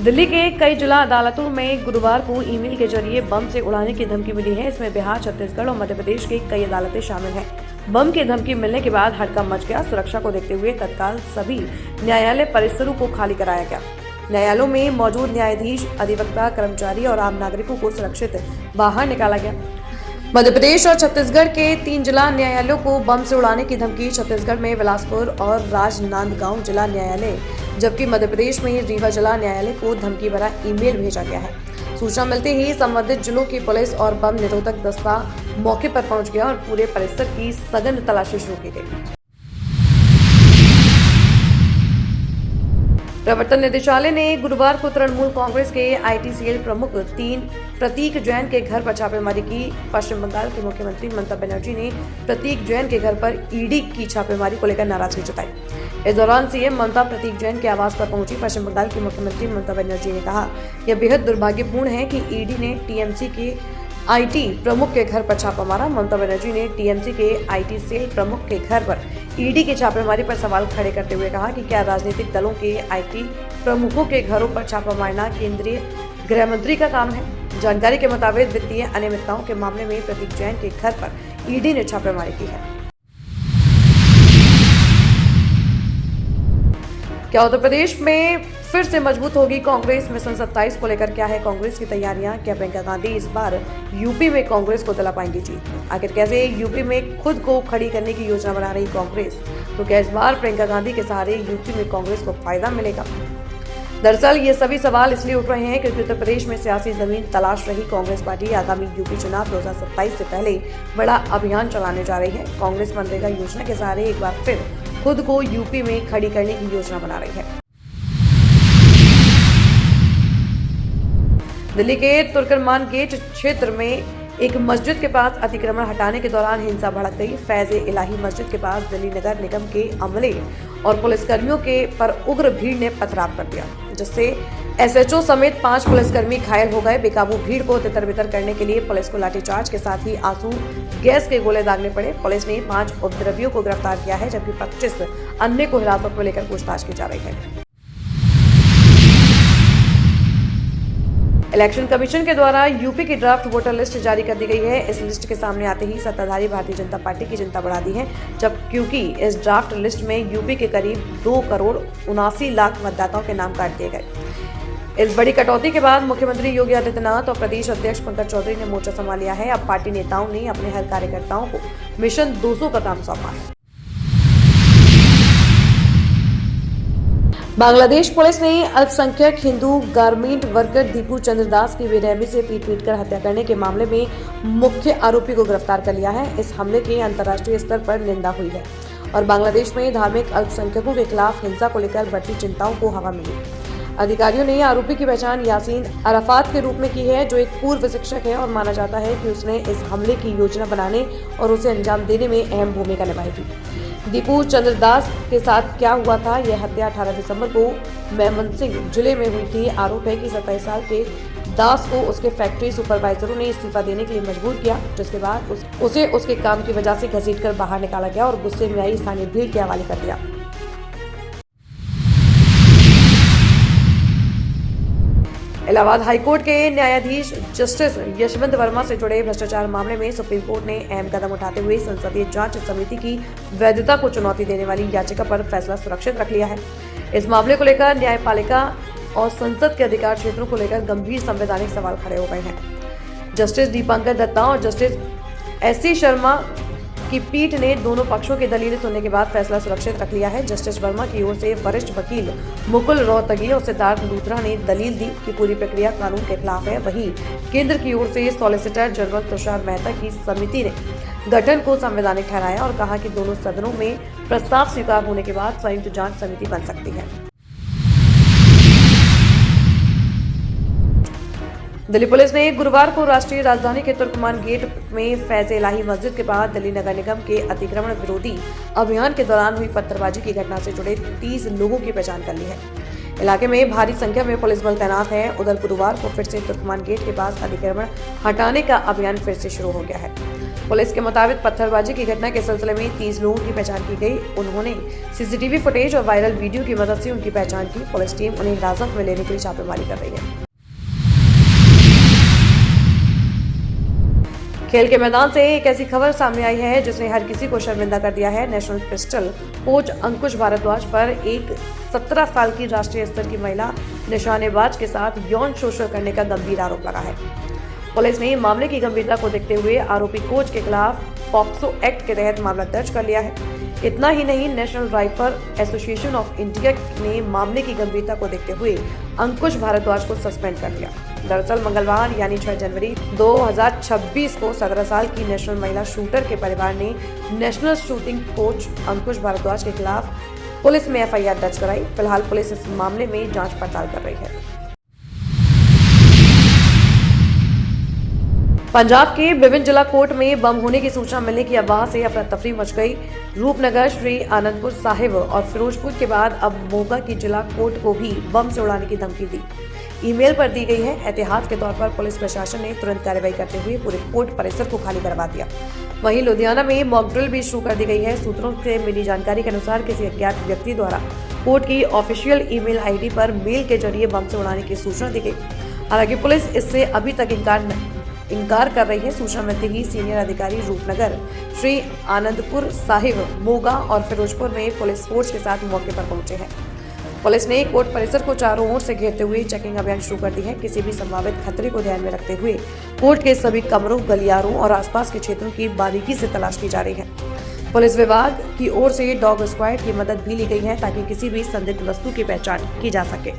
दिल्ली के कई जिला अदालतों में गुरुवार को ईमेल के जरिए बम से उड़ाने की धमकी मिली है। इसमें बिहार, छत्तीसगढ़ और मध्य प्रदेश की कई अदालतें शामिल हैं। बम की धमकी मिलने के बाद हड़कंप मच गया। सुरक्षा को देखते हुए तत्काल सभी न्यायालय परिसरों को खाली कराया गया। न्यायालयों में मौजूद न्यायाधीश, अधिवक्ता, कर्मचारी और आम नागरिकों को सुरक्षित बाहर निकाला गया। मध्य प्रदेश और छत्तीसगढ़ के 3 जिला न्यायालयों को बम से उड़ाने की धमकी। छत्तीसगढ़ में बिलासपुर और राजनांदगांव जिला न्यायालय, जबकि मध्य प्रदेश में रीवा जिला न्यायालय को धमकी भरा ईमेल भेजा गया है। सूचना मिलते ही संबंधित जिलों की पुलिस और बम निरोधक दस्ता मौके पर पहुंच गया और पूरे परिसर की सघन तलाशी शुरू की गई। प्रवर्तन निदेशालय ने गुरुवार को तृणमूल कांग्रेस के आईटी सेल प्रमुख प्रतीक जैन के घर पर छापेमारी की। पश्चिम बंगाल की मुख्यमंत्री ममता बनर्जी ने प्रतीक जैन के घर पर ईडी की छापेमारी को लेकर नाराजगी जताई। इस दौरान सीएम ममता प्रतीक जैन के आवास पर पहुंची। पश्चिम बंगाल की मुख्यमंत्री ममता बनर्जी ने कहा, यह बेहद दुर्भाग्यपूर्ण है कि ईडी ने टीएमसी के आईटी प्रमुख के घर पर छापा मारा। ममता बनर्जी ने टीएमसी के आईटी सेल प्रमुख के घर पर ईडी की छापेमारी पर सवाल खड़े करते हुए कहा कि क्या राजनीतिक दलों के आईटी प्रमुखों के घरों पर छापा मारना केंद्रीय गृह मंत्री का काम है। जानकारी के मुताबिक वित्तीय अनियमितताओं के मामले में प्रतीक जैन के घर पर ईडी ने छापेमारी की है। क्या उत्तर प्रदेश में फिर से मजबूत होगी कांग्रेस? मिशन 27 को लेकर क्या है कांग्रेस की तैयारियां? क्या प्रियंका गांधी इस बार यूपी में कांग्रेस को दिला पाएंगी जीत? आखिर कैसे यूपी में खुद को खड़ी करने की योजना बना रही कांग्रेस? तो क्या इस बार प्रियंका गांधी के सहारे यूपी में कांग्रेस को फायदा मिलेगा? दरअसल ये सभी सवाल इसलिए उठ रहे हैं क्योंकि उत्तर प्रदेश में सियासी जमीन तलाश रही कांग्रेस पार्टी आगामी यूपी चुनाव 2027 से पहले बड़ा अभियान चलाने जा रही है। कांग्रेस मनरेगा योजना के सहारे एक बार फिर खुद को यूपी में खड़ी करने की योजना बना रही है। दिल्ली के तुर्कमान गेट क्षेत्र में एक मस्जिद के पास अतिक्रमण हटाने के दौरान हिंसा भड़क गई। फैज़-ए-इलाही मस्जिद के पास दिल्ली नगर निगम के अमले और पुलिसकर्मियों के पर उग्र भीड़ ने पथराव कर दिया, जिससे एसएचओ समेत 5 पुलिसकर्मी घायल हो गए। बेकाबू भीड़ को तितर-बितर करने के लिए पुलिस को लाठीचार्ज के साथ ही आंसू गैस के गोले दागने पड़े। पुलिस ने 5 उपद्रवियों को गिरफ्तार किया है, जबकि 25 अन्य को हिरासत में लेकर पूछताछ की जा रही है। इलेक्शन कमीशन के द्वारा यूपी की ड्राफ्ट वोटर लिस्ट जारी कर दी गई है। इस लिस्ट के सामने आते ही सत्ताधारी भारतीय जनता पार्टी की चिंता बढ़ा दी है, क्योंकि इस ड्राफ्ट लिस्ट में यूपी के करीब 2,79,00,000 मतदाताओं के नाम काट दिए गए। इस बड़ी कटौती के बाद मुख्यमंत्री योगी आदित्यनाथ और प्रदेश अध्यक्ष पंकज चौधरी ने मोर्चा संभाल लिया है। अब पार्टी नेताओं ने अपने हर कार्यकर्ताओं को मिशन 200 का काम सौंपा है। बांग्लादेश पुलिस ने अल्पसंख्यक हिंदू गारमेंट वर्कर दीपू चंद्र दास की बेरहमी से पीट कर हत्या करने के मामले में मुख्य आरोपी को गिरफ्तार कर लिया है। इस हमले की अंतर्राष्ट्रीय स्तर पर निंदा हुई है और बांग्लादेश में धार्मिक अल्पसंख्यकों के खिलाफ हिंसा को लेकर बढ़ती चिंताओं को हवा मिली। अधिकारियों ने आरोपी की पहचान यासीन अराफात के रूप में की है, जो एक पूर्व शिक्षक है और माना जाता है कि उसने इस हमले की योजना बनाने और उसे अंजाम देने में अहम भूमिका निभाई थी। दीपू चंद्र दास के साथ क्या हुआ था? यह हत्या 18 दिसंबर को मेमनसिंह जिले में हुई थी। आरोप है कि 27 साल के दास को उसके फैक्ट्री सुपरवाइजरों ने इस्तीफा देने के लिए मजबूर किया, जिसके बाद उसे उसके काम की वजह से घसीटकर बाहर निकाला गया और गुस्से में आई स्थानीय भीड़ के हवाले कर दिया। इलाहाबाद हाईकोर्ट के न्यायाधीश जस्टिस यशवंत वर्मा से जुड़े भ्रष्टाचार मामले में सुप्रीम कोर्ट ने अहम कदम उठाते हुए संसदीय जांच समिति की वैधता को चुनौती देने वाली याचिका पर फैसला सुरक्षित रख लिया है। इस मामले को लेकर न्यायपालिका और संसद के अधिकार क्षेत्रों को लेकर गंभीर संवैधानिक सवाल खड़े हो गए हैं। जस्टिस दीपांकर दत्ता और जस्टिस एससी शर्मा की पीठ ने दोनों पक्षों की दलीलें सुनने के बाद फैसला सुरक्षित रख लिया है। जस्टिस वर्मा की ओर से वरिष्ठ वकील मुकुल रोहतगी और सिद्धार्थ लूथरा ने दलील दी कि पूरी प्रक्रिया कानून के खिलाफ है। वहीं केंद्र की ओर से सॉलिसिटर जनरल तुषार मेहता की समिति ने गठन को संवैधानिक ठहराया और कहा कि दोनों सदनों में प्रस्ताव स्वीकार होने के बाद संयुक्त जांच समिति बन सकती है। दिल्ली पुलिस ने गुरुवार को राष्ट्रीय राजधानी के तुर्कमान गेट में फैज़-ए-इलाही मस्जिद के बाद दिल्ली नगर निगम के अतिक्रमण विरोधी अभियान के दौरान हुई पत्थरबाजी की घटना से जुड़े 30 लोगों की पहचान कर ली है। इलाके में भारी संख्या में पुलिस बल तैनात है। उधर गुरुवार को फिर से तुर्कमान गेट के पास अतिक्रमण हटाने का अभियान फिर से शुरू हो गया है। पुलिस के मुताबिक पत्थरबाजी की घटना के सिलसिले में 30 लोगों की पहचान की गई। उन्होंने सीसीटीवी फुटेज और वायरल वीडियो की मदद से उनकी पहचान की। पुलिस टीम उन्हें हिरासत में लेने के लिए छापेमारी कर रही है। खेल के मैदान से एक ऐसी खबर सामने आई है जिसने हर किसी को शर्मिंदा कर दिया है। नेशनल पिस्टल कोच अंकुश भारद्वाज पर एक 17 साल की राष्ट्रीय स्तर की महिला निशानेबाज के साथ यौन शोषण करने का गंभीर आरोप लगा है। पुलिस ने मामले की गंभीरता को देखते हुए आरोपी कोच के खिलाफ पॉक्सो एक्ट के तहत मामला दर्ज कर लिया है। इतना ही नहीं, national rifle association of India ने मामले की गंभीरता को देखते हुए अंकुश भारद्वाज को सस्पेंड कर दिया। दरअसल मंगलवार यानी 6 जनवरी 2026 को 17 साल की नेशनल महिला शूटर के परिवार ने नेशनल शूटिंग कोच अंकुश भारद्वाज के खिलाफ पुलिस में एफआईआर दर्ज कराई। फिलहाल पुलिस इस मामले में जांच पड़ताल कर रही है। पंजाब के विभिन्न जिला कोर्ट में बम होने की सूचना मिलने की अफवाह से अफरा तफरी मच गई। रूपनगर, श्री आनंदपुर साहिब और फिरोजपुर के बाद अब मोगा की जिला कोर्ट को भी बम से उड़ाने की धमकी दी ईमेल पर दी गई है। एहतियात के तौर पर पुलिस प्रशासन ने तुरंत कार्रवाई करते हुए पूरे कोर्ट परिसर को खाली करवा दिया। वहीं लुधियाना में मॉक ड्रिल भी शुरू कर दी गई है। सूत्रों से मिली जानकारी के अनुसार किसी अज्ञात व्यक्ति द्वारा कोर्ट की ऑफिशियल ईमेल आईडी पर मेल के जरिए बम से उड़ाने की सूचना दी गई। हालांकि पुलिस इससे अभी तक इनकार कर रही है। सूचना मिलते ही सीनियर अधिकारी रूपनगर, श्री आनंदपुर साहिब, मोगा और फिरोजपुर में पुलिस फोर्स के साथ मौके पर पहुंचे हैं। पुलिस ने कोर्ट परिसर को चारों ओर से घेरते हुए चेकिंग अभियान शुरू कर दी है। किसी भी संभावित खतरे को ध्यान में रखते हुए कोर्ट के सभी कमरों, गलियारों और आसपास के क्षेत्रों की बारीकी से तलाश की जा रही है। पुलिस विभाग की ओर से डॉग स्क्वाड की मदद भी ली गई है ताकि किसी भी संदिग्ध वस्तु की पहचान की जा सके।